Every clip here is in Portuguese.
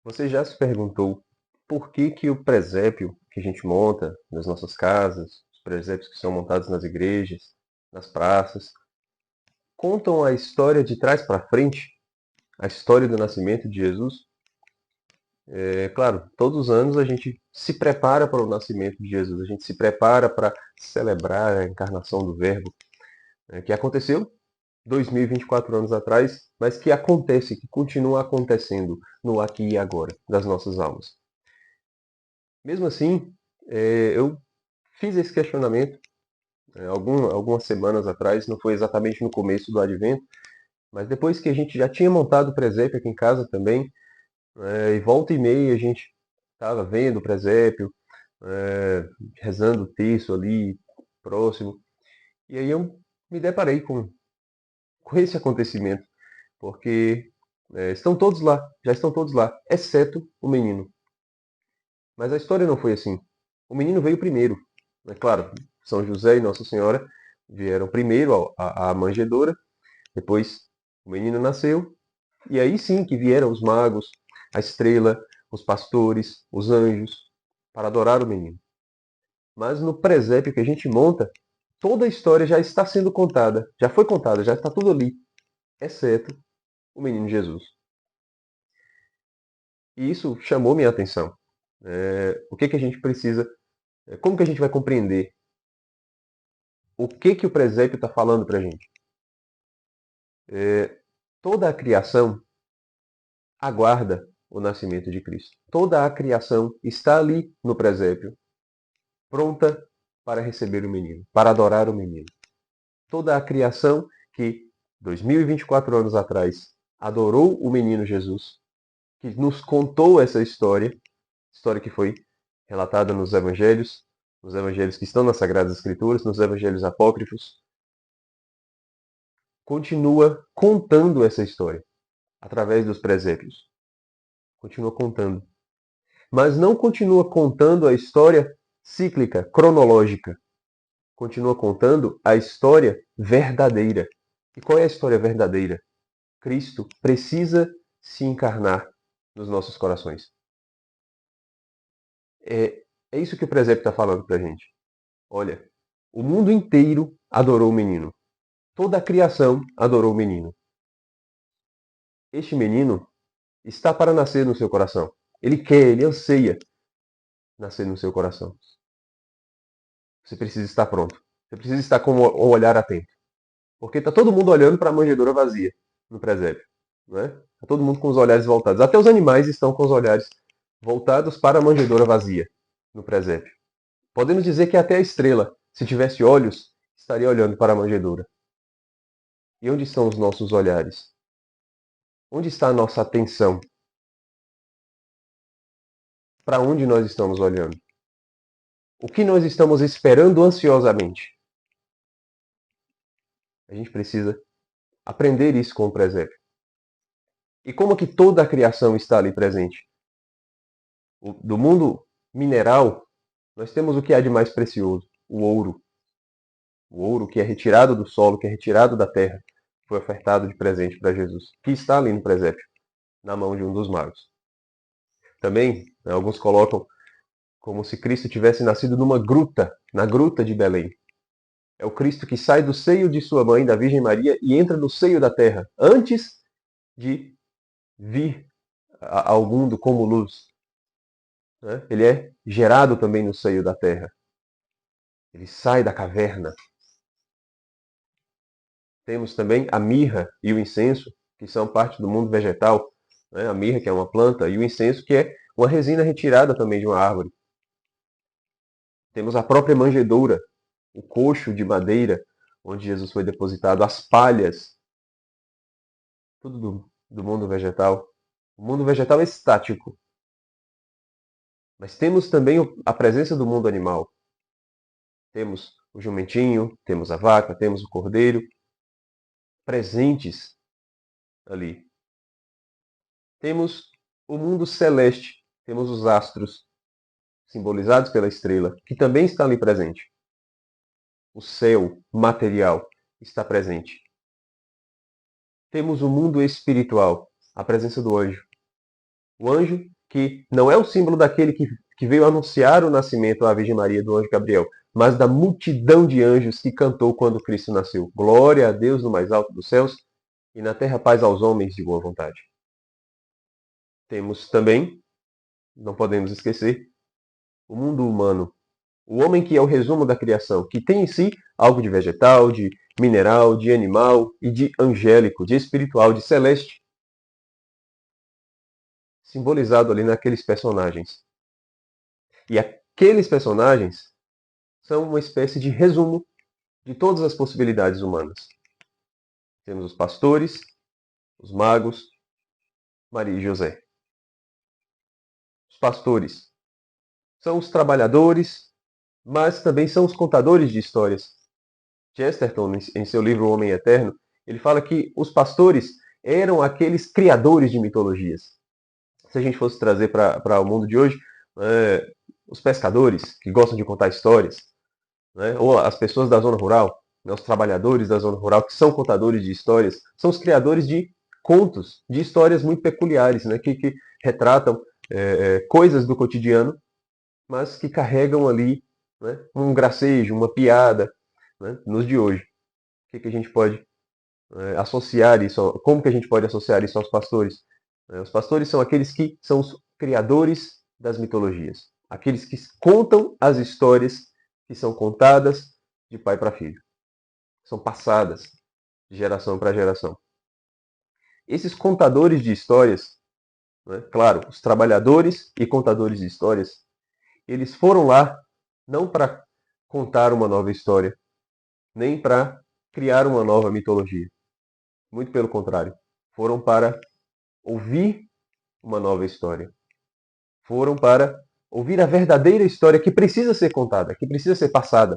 Você já se perguntou por que que o presépio que a gente monta nas nossas casas, os presépios que são montados nas igrejas, nas praças, contam a história de trás para frente, a história do nascimento de Jesus? É claro, todos os anos a gente se prepara para o nascimento de Jesus, a gente se prepara para celebrar a encarnação do Verbo, que aconteceu 2024 anos atrás, mas que acontece, que continua acontecendo no aqui e agora das nossas almas. Mesmo assim, eu fiz esse questionamento algumas semanas atrás, não foi exatamente no começo do Advento, mas depois que a gente já tinha montado o presépio aqui em casa também, e volta e meia a gente estava vendo o presépio, é, rezando o texto ali próximo, e aí eu me deparei com esse acontecimento, porque estão todos lá, já estão todos lá, exceto o menino. Mas a história não foi assim. O menino veio primeiro. É claro, São José e Nossa Senhora vieram primeiro à manjedoura, depois o menino nasceu, e aí sim que vieram os magos, a estrela, os pastores, os anjos, para adorar o menino. Mas no presépio que a gente monta, toda a história já está sendo contada, já foi contada, já está tudo ali, exceto o menino Jesus. E isso chamou minha atenção. O que que a gente precisa, como que a gente vai compreender o que que o presépio está falando para a gente? Toda a criação aguarda o nascimento de Cristo. Toda a criação está ali no presépio, pronta para receber o menino, para adorar o menino. Toda a criação que 2024 anos atrás adorou o menino Jesus, que nos contou essa história, história que foi relatada nos evangelhos que estão nas Sagradas Escrituras, nos evangelhos apócrifos, continua contando essa história através dos presépios. Continua contando. Mas não continua contando a história cíclica, cronológica. Continua contando a história verdadeira. E qual é a história verdadeira? Cristo precisa se encarnar nos nossos corações. É isso que o presépio está falando para a gente. Olha, o mundo inteiro adorou o menino. Toda a criação adorou o menino. Este menino está para nascer no seu coração. Ele quer, ele anseia nascer no seu coração. Você precisa estar pronto. Você precisa estar com o olhar atento. Porque está todo mundo olhando para a manjedoura vazia no presépio. Né? Está todo mundo com os olhares voltados. Até os animais estão com os olhares voltados para a manjedoura vazia no presépio. Podemos dizer que até a estrela, se tivesse olhos, estaria olhando para a manjedoura. E onde estão os nossos olhares? Onde está a nossa atenção? Para onde nós estamos olhando? O que nós estamos esperando ansiosamente? A gente precisa aprender isso com o presépio. E como que toda a criação está ali presente? Do mundo mineral, nós temos o que há de mais precioso? O ouro. O ouro que é retirado do solo, que é retirado da terra, foi ofertado de presente para Jesus, que está ali no presépio, na mão de um dos magos. Também, alguns colocam como se Cristo tivesse nascido numa gruta, na gruta de Belém. É o Cristo que sai do seio de sua mãe, da Virgem Maria, e entra no seio da terra, antes de vir ao mundo como luz. Né? Ele é gerado também no seio da terra. Ele sai da caverna. Temos também a mirra e o incenso, que são parte do mundo vegetal. Né? A mirra, que é uma planta, e o incenso, que é uma resina retirada também de uma árvore. Temos a própria manjedoura, o coxo de madeira, onde Jesus foi depositado, as palhas, tudo do mundo vegetal. O mundo vegetal é estático. Mas temos também a presença do mundo animal. Temos o jumentinho, temos a vaca, temos o cordeiro, presentes ali. Temos o mundo celeste, temos os astros, simbolizados pela estrela, que também está ali presente. O céu material está presente. Temos o mundo espiritual, a presença do anjo. O anjo que não é o símbolo daquele que veio anunciar o nascimento à Virgem Maria do anjo Gabriel, mas da multidão de anjos que cantou quando Cristo nasceu. Glória a Deus no mais alto dos céus e na terra paz aos homens de boa vontade. Temos também, não podemos esquecer, o mundo humano. O homem que é o resumo da criação, que tem em si algo de vegetal, de mineral, de animal e de angélico, de espiritual, de celeste, simbolizado ali naqueles personagens. E aqueles personagens são uma espécie de resumo de todas as possibilidades humanas. Temos os pastores, os magos, Maria e José. Os pastores são os trabalhadores, mas também são os contadores de histórias. Chesterton, em seu livro O Homem Eterno, ele fala que os pastores eram aqueles criadores de mitologias. Se a gente fosse trazer para o mundo de hoje, os pescadores, que gostam de contar histórias, né? Ou as pessoas da zona rural, né? Os trabalhadores da zona rural, que são contadores de histórias, são os criadores de contos, de histórias muito peculiares, né? que retratam coisas do cotidiano, mas que carregam ali, né? Um gracejo, uma piada, né? Nos de hoje. O que a gente pode associar isso? Como que a gente pode associar isso aos pastores? Os pastores são aqueles que são os criadores das mitologias, aqueles que contam as histórias que são contadas de pai para filho, são passadas de geração para geração. Esses contadores de histórias, né, claro, os trabalhadores e contadores de histórias, eles foram lá não para contar uma nova história, nem para criar uma nova mitologia. Muito pelo contrário, foram para ouvir uma nova história. Foram para ouvir a verdadeira história que precisa ser contada, que precisa ser passada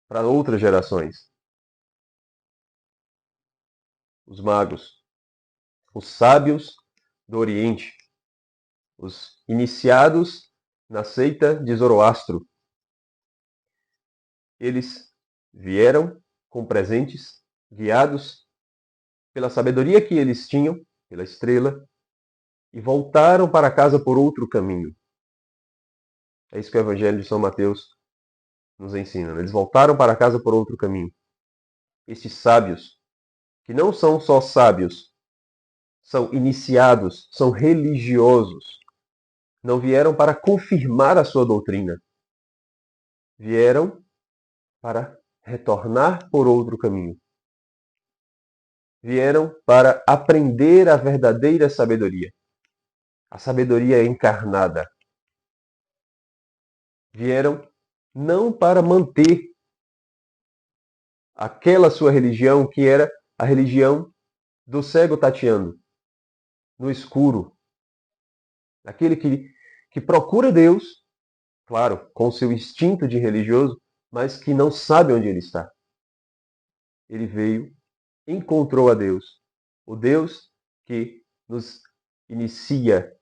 para outras gerações. Os magos, os sábios do Oriente, os iniciados na seita de Zoroastro. Eles vieram com presentes, guiados pela sabedoria que eles tinham, pela estrela, e voltaram para casa por outro caminho. É isso que o Evangelho de São Mateus nos ensina. Eles voltaram para casa por outro caminho. Estes sábios, que não são só sábios, são iniciados, são religiosos, não vieram para confirmar a sua doutrina. Vieram para retornar por outro caminho. Vieram para aprender a verdadeira sabedoria, a sabedoria encarnada. Vieram não para manter aquela sua religião que era a religião do cego tateando, no escuro. Aquele que procura Deus, claro, com seu instinto de religioso, mas que não sabe onde ele está. Ele veio, encontrou a Deus, o Deus que nos inicia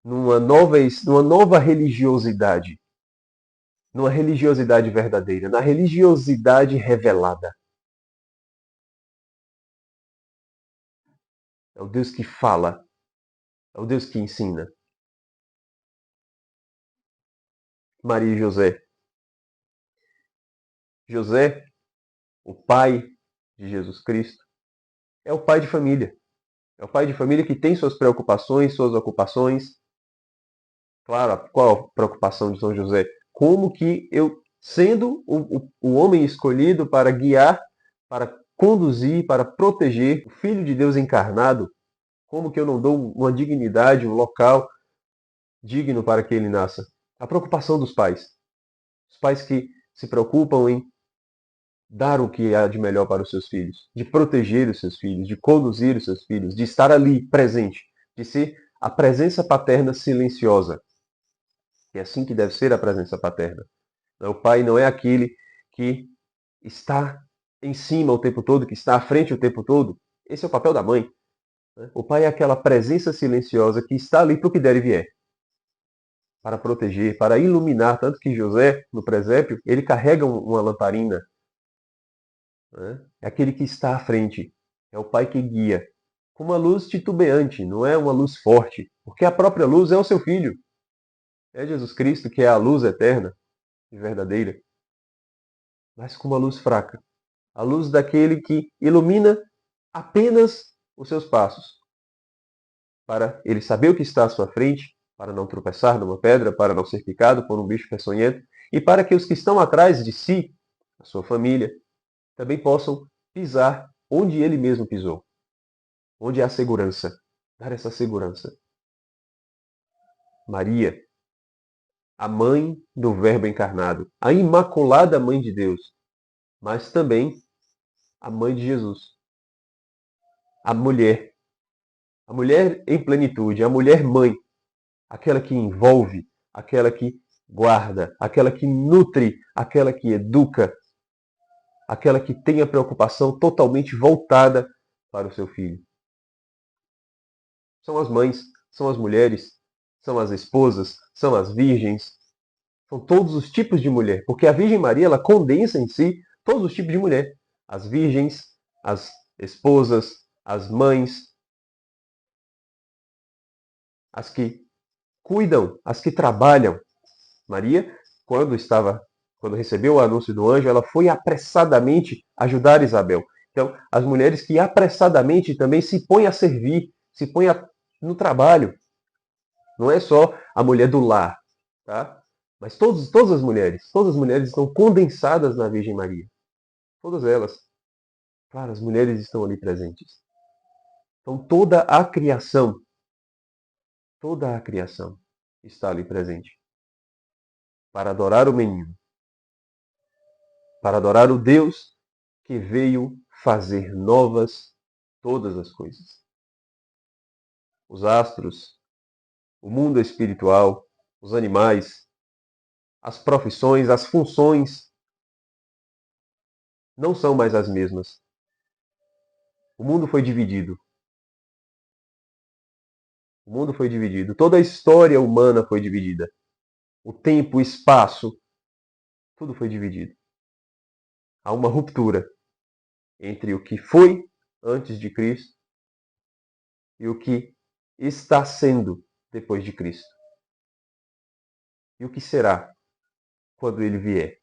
numa nova religiosidade, numa religiosidade verdadeira, na religiosidade revelada. É o Deus que fala, é o Deus que ensina. Maria e José. José, o pai de Jesus Cristo, é o pai de família. É o pai de família que tem suas preocupações, suas ocupações. Claro, qual a preocupação de São José? Como que eu, sendo o homem escolhido para guiar, para conduzir, para proteger o Filho de Deus encarnado, como que eu não dou uma dignidade, um local digno para que ele nasça? A preocupação dos pais. Os pais que se preocupam em dar o que há de melhor para os seus filhos, de proteger os seus filhos, de conduzir os seus filhos, de estar ali presente, de ser a presença paterna silenciosa. É assim que deve ser a presença paterna. O pai não é aquele que está em cima o tempo todo, que está à frente o tempo todo. Esse é o papel da mãe. O pai é aquela presença silenciosa que está ali para o que der e vier. Para proteger, para iluminar. Tanto que José, no presépio, ele carrega uma lamparina. É aquele que está à frente. É o pai que guia. com uma luz titubeante, não é uma luz forte, porque a própria luz é o seu Filho. É Jesus Cristo que é a luz eterna e verdadeira, mas com uma luz fraca. A luz daquele que ilumina apenas os seus passos, para ele saber o que está à sua frente, para não tropeçar numa pedra, para não ser picado por um bicho peçonhento, e para que os que estão atrás de si, a sua família, também possam pisar onde ele mesmo pisou. Onde há segurança. Dar essa segurança. Maria, a mãe do Verbo encarnado, a Imaculada Mãe de Deus, mas também a mãe de Jesus. A mulher em plenitude, a mulher mãe, aquela que envolve, aquela que guarda, aquela que nutre, aquela que educa, aquela que tem a preocupação totalmente voltada para o seu filho. São as mães, são as mulheres, são as esposas, são as virgens, são todos os tipos de mulher, porque a Virgem Maria ela condensa em si todos os tipos de mulher. As virgens, as esposas, as mães, as que cuidam, as que trabalham. Maria, quando recebeu o anúncio do anjo, ela foi apressadamente ajudar Isabel. Então, as mulheres que apressadamente também se põem a servir, se põem no trabalho. Não é só a mulher do lar, tá? Mas todas as mulheres estão condensadas na Virgem Maria. Todas elas. Claro, as mulheres estão ali presentes. Então toda a criação está ali presente. Para adorar o menino. Para adorar o Deus que veio fazer novas todas as coisas. Os astros, o mundo espiritual, os animais, as profissões, as funções não são mais as mesmas. O mundo foi dividido. O mundo foi dividido. Toda a história humana foi dividida. O tempo, o espaço, tudo foi dividido. Há uma ruptura entre o que foi antes de Cristo e o que está sendo depois de Cristo. E o que será quando ele vier?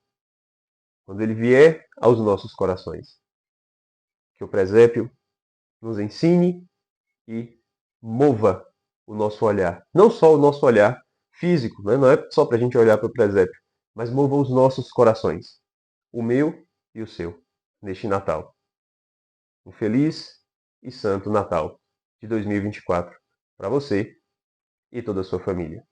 Quando ele vier aos nossos corações. Que o presépio nos ensine e mova o nosso olhar. Não só o nosso olhar físico, né? Não é só para a gente olhar para o presépio, mas mova os nossos corações. O meu e o seu, neste Natal. Um feliz e santo Natal de 2024 para você e toda a sua família.